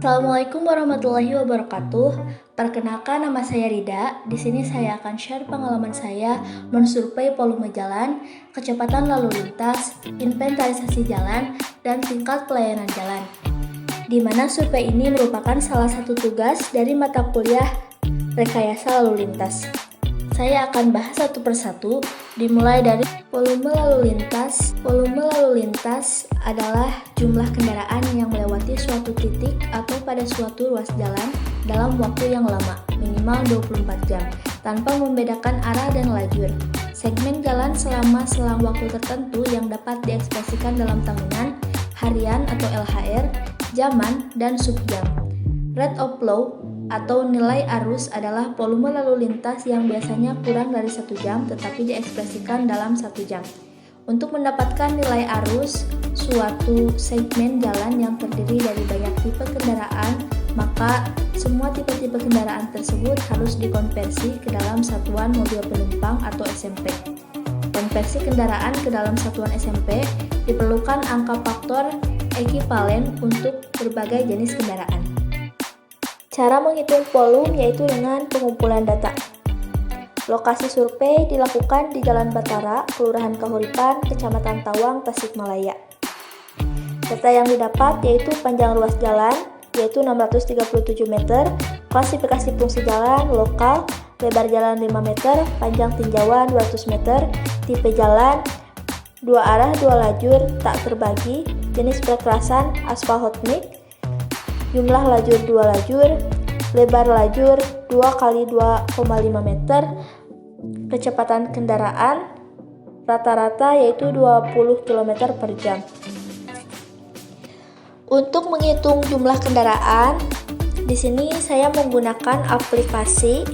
Assalamualaikum warahmatullahi wabarakatuh. Perkenalkan, nama saya Rida. Di sini saya akan share pengalaman saya mensurvei volume jalan, kecepatan lalu lintas, inventarisasi jalan, dan tingkat pelayanan jalan. Di mana survei ini merupakan salah satu tugas dari mata kuliah rekayasa lalu lintas. Saya akan bahas satu persatu, dimulai dari volume lalu lintas. Volume lalu lintas adalah jumlah kendaraan yang melewati suatu titik atau pada suatu ruas jalan dalam waktu yang lama, minimal 24 jam, tanpa membedakan arah dan lajur. Segmen jalan selama selang waktu tertentu yang dapat diekspresikan dalam tahunan, harian atau LHR, jaman, dan subjam. Rate of flow atau nilai arus adalah volume lalu lintas yang biasanya kurang dari 1 jam tetapi diekspresikan dalam 1 jam. Untuk mendapatkan nilai arus suatu segmen jalan yang terdiri dari banyak tipe kendaraan, maka semua tipe-tipe kendaraan tersebut harus dikonversi ke dalam satuan mobil penumpang atau SMP. Konversi kendaraan ke dalam satuan SMP diperlukan angka faktor ekivalen untuk berbagai jenis kendaraan. Cara menghitung volume yaitu dengan pengumpulan data. Lokasi survei dilakukan di Jalan Batara, Kelurahan Kahuripan, Kecamatan Tawang, Tasikmalaya. Data yang didapat yaitu panjang ruas jalan, yaitu 637 meter, klasifikasi fungsi jalan, lokal, lebar jalan 5 meter, panjang tinjauan 200 meter, tipe jalan, 2 arah 2 lajur, tak terbagi, jenis perkerasan, aspal hot mix, jumlah lajur 2 lajur, lebar lajur 2 kali 2,5 meter, kecepatan kendaraan rata-rata yaitu 20 km per jam. Untuk menghitung jumlah kendaraan, di sini saya menggunakan aplikasi.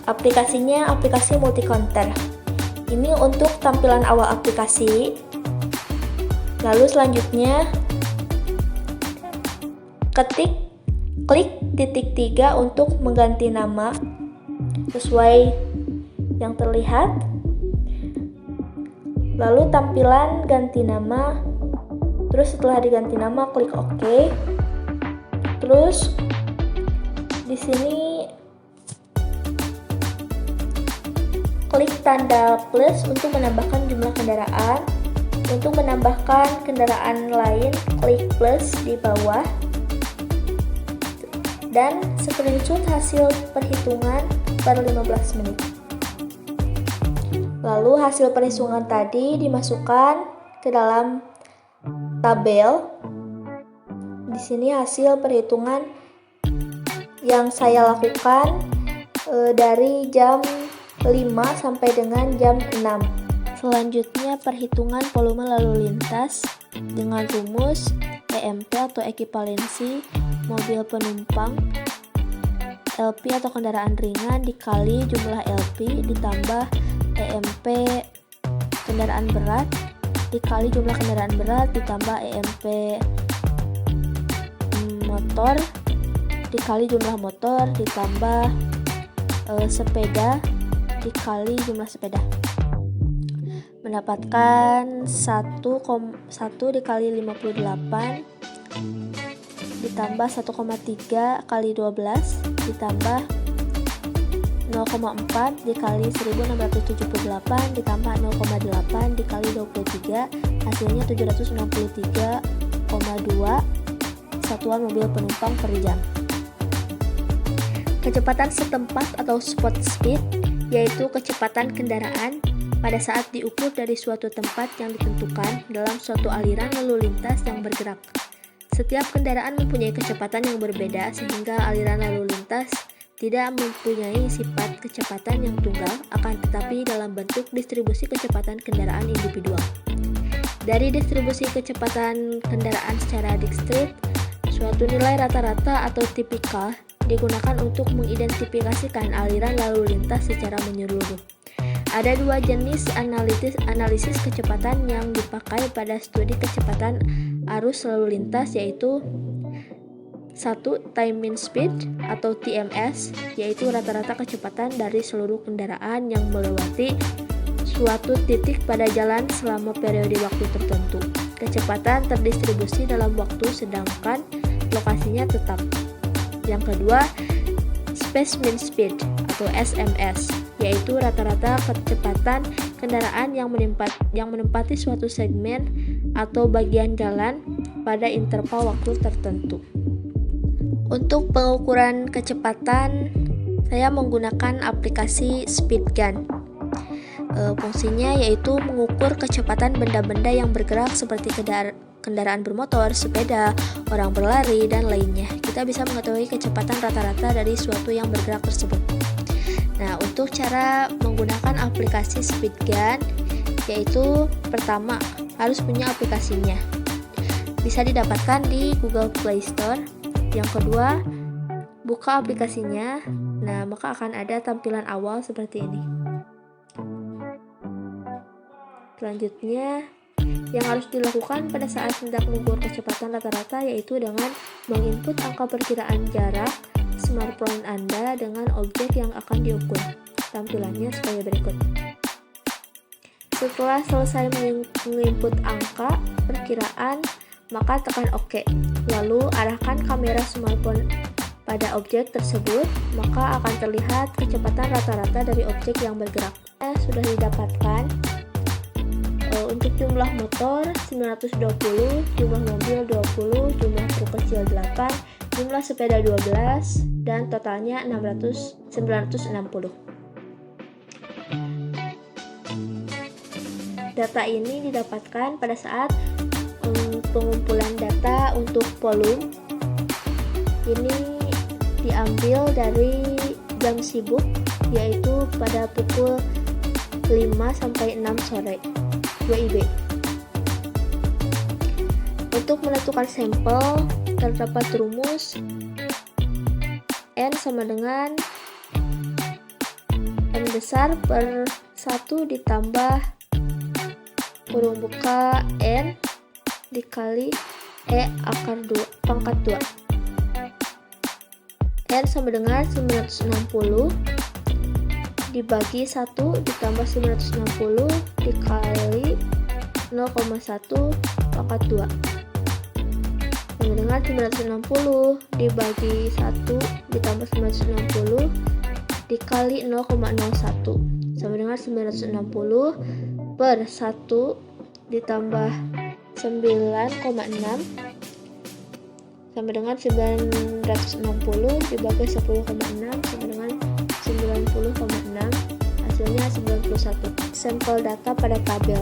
Aplikasinya aplikasi multi-counter. Ini untuk tampilan awal aplikasi. Lalu selanjutnya klik titik 3 untuk mengganti nama sesuai yang terlihat. Lalu tampilan ganti nama. Terus setelah diganti nama klik OK. Terus di sini klik tanda plus untuk menambahkan jumlah kendaraan. Untuk menambahkan kendaraan lain klik plus di bawah. Dan screenshot hasil perhitungan per 15 menit. Lalu hasil perhitungan tadi dimasukkan ke dalam tabel. Di sini hasil perhitungan yang saya lakukan dari jam 5 sampai dengan jam 6. Selanjutnya perhitungan volume lalu lintas dengan rumus EMP atau ekivalensi mobil penumpang, LP atau kendaraan ringan dikali jumlah LP ditambah EMP kendaraan berat dikali jumlah kendaraan berat ditambah EMP motor dikali jumlah motor ditambah sepeda dikali jumlah sepeda, mendapatkan 1 dikali 58 ditambah 1,3 kali 12 ditambah 0,4 dikali 1678 ditambah 0,8 dikali 23, hasilnya 763,2 satuan mobil penumpang per jam. Kecepatan setempat atau spot speed yaitu kecepatan kendaraan pada saat diukur dari suatu tempat yang ditentukan dalam suatu aliran lalu lintas yang bergerak. Setiap kendaraan mempunyai kecepatan yang berbeda sehingga aliran lalu lintas tidak mempunyai sifat kecepatan yang tunggal, akan tetapi dalam bentuk distribusi kecepatan kendaraan individual. Dari distribusi kecepatan kendaraan secara diskrit, suatu nilai rata-rata atau tipikal digunakan untuk mengidentifikasikan aliran lalu lintas secara menyeluruh. Ada 2 jenis analisis kecepatan yang dipakai pada studi kecepatan arus lalu lintas, yaitu 1. Time mean speed atau TMS, yaitu rata-rata kecepatan dari seluruh kendaraan yang melewati suatu titik pada jalan selama periode waktu tertentu. kecepatan terdistribusi dalam waktu sedangkan lokasinya tetap. Yang kedua, space mean speed atau SMS, yaitu rata-rata kecepatan kendaraan yang menempati suatu segmen atau bagian jalan pada interval waktu tertentu. Untuk pengukuran kecepatan, saya menggunakan aplikasi Speedgun. Fungsinya yaitu mengukur kecepatan benda-benda yang bergerak seperti kendaraan bermotor, sepeda, orang berlari, dan lainnya. Kita bisa mengetahui kecepatan rata-rata dari suatu yang bergerak tersebut. Nah, untuk cara menggunakan aplikasi Speedgun, yaitu pertama, harus punya aplikasinya. Bisa didapatkan di Google Play Store. Yang kedua, buka aplikasinya. Nah, maka akan ada tampilan awal seperti ini. Selanjutnya, yang harus dilakukan pada saat hendak mengukur kecepatan rata-rata yaitu dengan menginput angka perkiraan jarak smartphone Anda dengan objek yang akan diukur. Tampilannya sebagai berikut. Setelah selesai menginput angka perkiraan, maka tekan OK. Lalu arahkan kamera smartphone pada objek tersebut, maka akan terlihat kecepatan rata-rata dari objek yang bergerak. Sudah didapatkan. Untuk jumlah motor 920, jumlah mobil 20, jumlah truk kecil 8, jumlah sepeda 12, dan totalnya 960. Data ini didapatkan pada saat pengumpulan data untuk volume. Ini diambil dari jam sibuk, yaitu pada pukul 5 sampai 6 sore WIB. Untuk menentukan sampel, terdapat rumus N sama dengan N besar per 1 ditambah kurung buka N dikali E akar 2 pangkat 2. N sama dengan 960 dibagi 1 ditambah 960 dikali 0,1 pangkat 2 sama dengan 960 dibagi 1 ditambah 960 dikali 0,01 sama dengan 960 per 1 ditambah 9,6 sama dengan 960 dibagi 10,6 sama dengan 90,6, hasilnya 91. Sampel data pada tabel.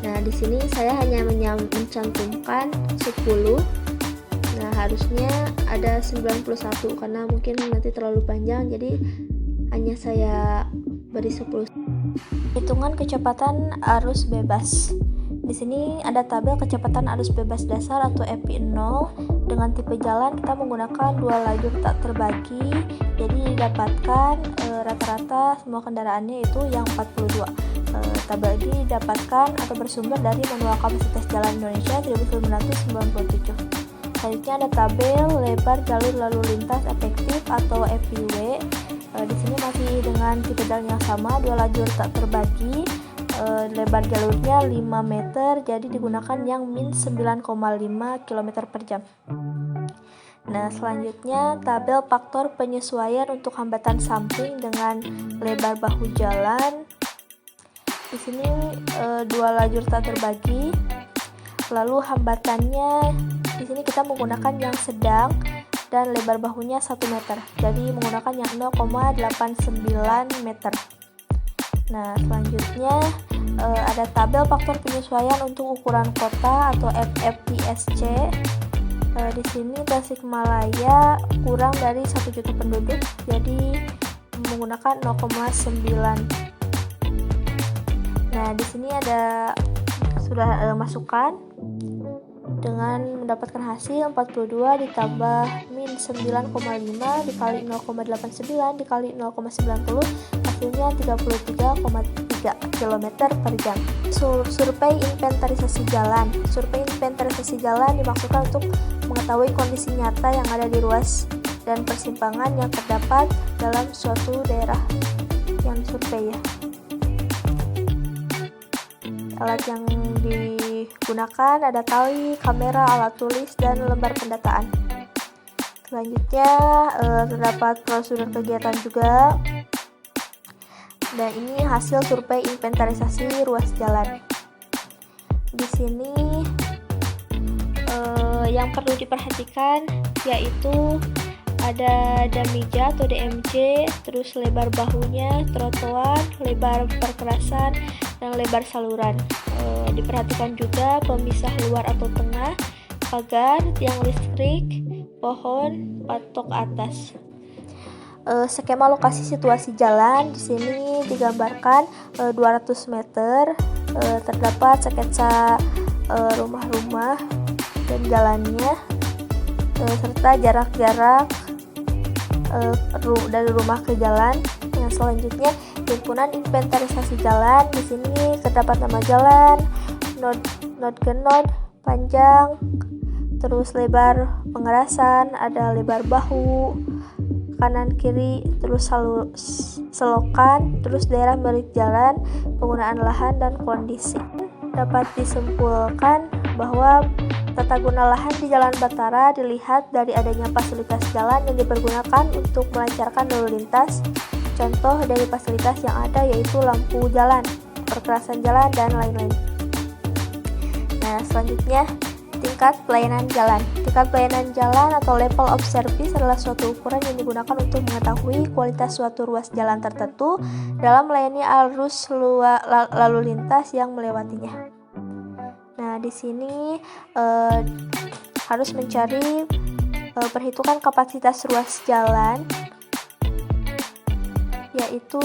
Nah, di sini saya hanya mencantumkan 10. Nah, harusnya ada 91 karena mungkin nanti terlalu panjang, jadi hanya saya beri 10. Hitungan kecepatan arus bebas. Di sini ada tabel kecepatan arus bebas dasar atau FP0. Dengan tipe jalan kita menggunakan 2 lajur tak terbagi. Jadi didapatkan rata-rata semua kendaraannya itu yang 42. Tabel ini didapatkan atau bersumber dari Manual Kapasitas Jalan Indonesia 1997. Selanjutnya ada tabel lebar jalur lalu lintas efektif atau FUW. Di sini masih dengan tipe jalan yang sama, 2 lajur tak terbagi. Lebar jalurnya 5 meter, jadi digunakan yang min 9,5 km per jam. Nah, selanjutnya tabel faktor penyesuaian untuk hambatan samping dengan lebar bahu jalan. Di sini 2 lajur tak terbagi. Lalu hambatannya di sini kita menggunakan yang sedang dan lebar bahunya 1 meter. Jadi menggunakan yang 0,89 meter. Nah, selanjutnya ada tabel faktor penyesuaian untuk ukuran kota atau FFPSC. Di sini Tasikmalaya kurang dari 1 juta penduduk, jadi menggunakan 0,9. Nah, di sini ada sudah masukan dengan mendapatkan hasil 42 ditambah min 9,5 dikali 0,89 dikali 0,90, hasilnya 33,3 km per jam. Survei inventarisasi jalan. Survei inventarisasi jalan dimaksudkan untuk mengetahui kondisi nyata yang ada di ruas dan persimpangan yang terdapat dalam suatu daerah yang disurvei ya. Alat yang digunakan ada tali, kamera, alat tulis, dan lembar pendataan. Selanjutnya terdapat prosedur kegiatan juga. Dan ini hasil survei inventarisasi ruas jalan. Di sini yang perlu diperhatikan yaitu ada damija atau DMJ, terus lebar bahunya, trotoar, lebar perkerasan, dan lebar saluran. Diperhatikan juga pemisah luar atau tengah, pagar, tiang listrik, pohon, patok atas. Skema lokasi situasi jalan di sini digambarkan 200 meter, terdapat sketsa rumah-rumah dan jalannya, serta jarak-jarak dari rumah ke jalan. Yang selanjutnya himpunan inventarisasi jalan. Di sini terdapat nama jalan, node ke node, panjang, terus lebar pengerasan, ada lebar bahu, kanan kiri, terus selokan, terus daerah milik jalan, penggunaan lahan, dan kondisi. Dapat disimpulkan bahwa tata guna lahan di Jalan Batara dilihat dari adanya fasilitas jalan yang dipergunakan untuk melancarkan lalu lintas. Contoh dari fasilitas yang ada yaitu lampu jalan, perkerasan jalan, dan lain-lain. Nah, selanjutnya tingkat pelayanan jalan. Tingkat pelayanan jalan atau level of service adalah suatu ukuran yang digunakan untuk mengetahui kualitas suatu ruas jalan tertentu dalam melayani arus lalu lintas yang melewatinya. Nah, di sini harus mencari perhitungan kapasitas ruas jalan, yaitu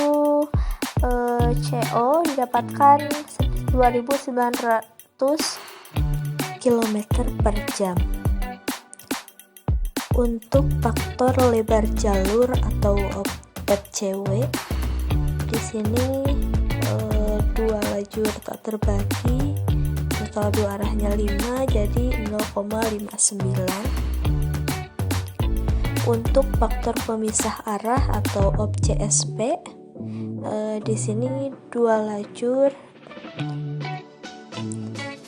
CO didapatkan 2.900 km per jam. Untuk faktor lebar jalur atau FCW, di sini dua lajur tak terbagi, total dua arahnya 5, jadi 0,59. Untuk faktor pemisah arah atau CSP, di sini dua lajur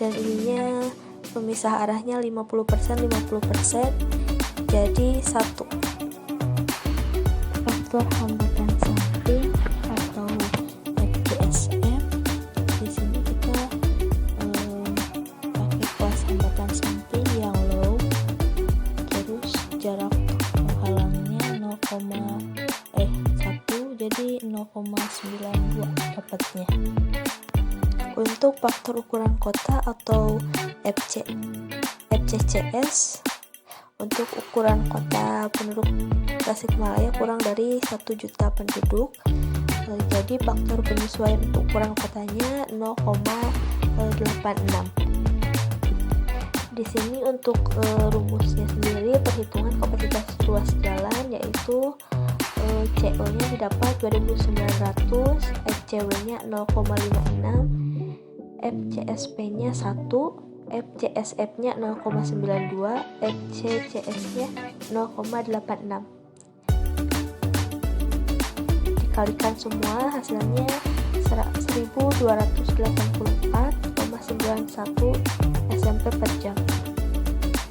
dan ininya pemisah arahnya 50%, jadi 1. Faktor hambatan samping atau FGSM, di sini kita pakai kelas hambatan samping yang low, terus jarak penghalangnya 1, jadi 0,92 dapatnya. Untuk faktor ukuran kota atau FCCS, untuk ukuran kota penduduk Tasikmalaya kurang dari 1 juta penduduk, jadi faktor penyesuaian untuk ukuran kotanya 0,86. Di sini untuk rumusnya sendiri perhitungan kapasitas ruas jalan yaitu CO-nya didapat 2.900, FCW-nya 0,56, FCSP-nya 1, FCSF-nya 0,92, FCCS-nya 0,86. Dikalikan semua hasilnya 1284,91 SMP per jam.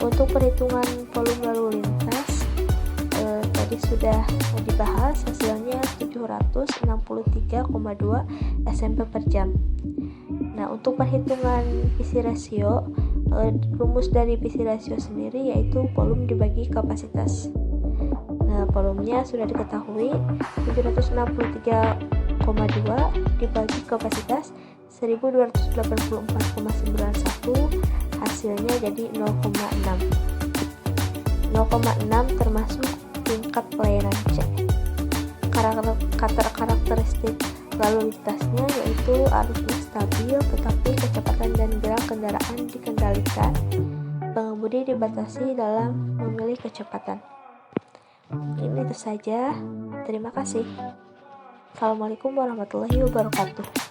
Untuk perhitungan volume lalu lintas tadi sudah dibahas, hasilnya 763,2 SMP per jam. Nah, untuk perhitungan PC ratio, rumus dari PC ratio sendiri yaitu volume dibagi kapasitas. Nah, volumenya sudah diketahui, 763,2 dibagi kapasitas 1284,91, hasilnya jadi 0,6. 0,6 termasuk tingkat pelayanan C. Karakteristik lalu lintasnya yaitu arusnya stabil tetapi kecepatan dan gerak kendaraan dikendalikan. Pengemudi dibatasi dalam memilih kecepatan. Ini itu saja. Terima kasih. Assalamualaikum warahmatullahi wabarakatuh.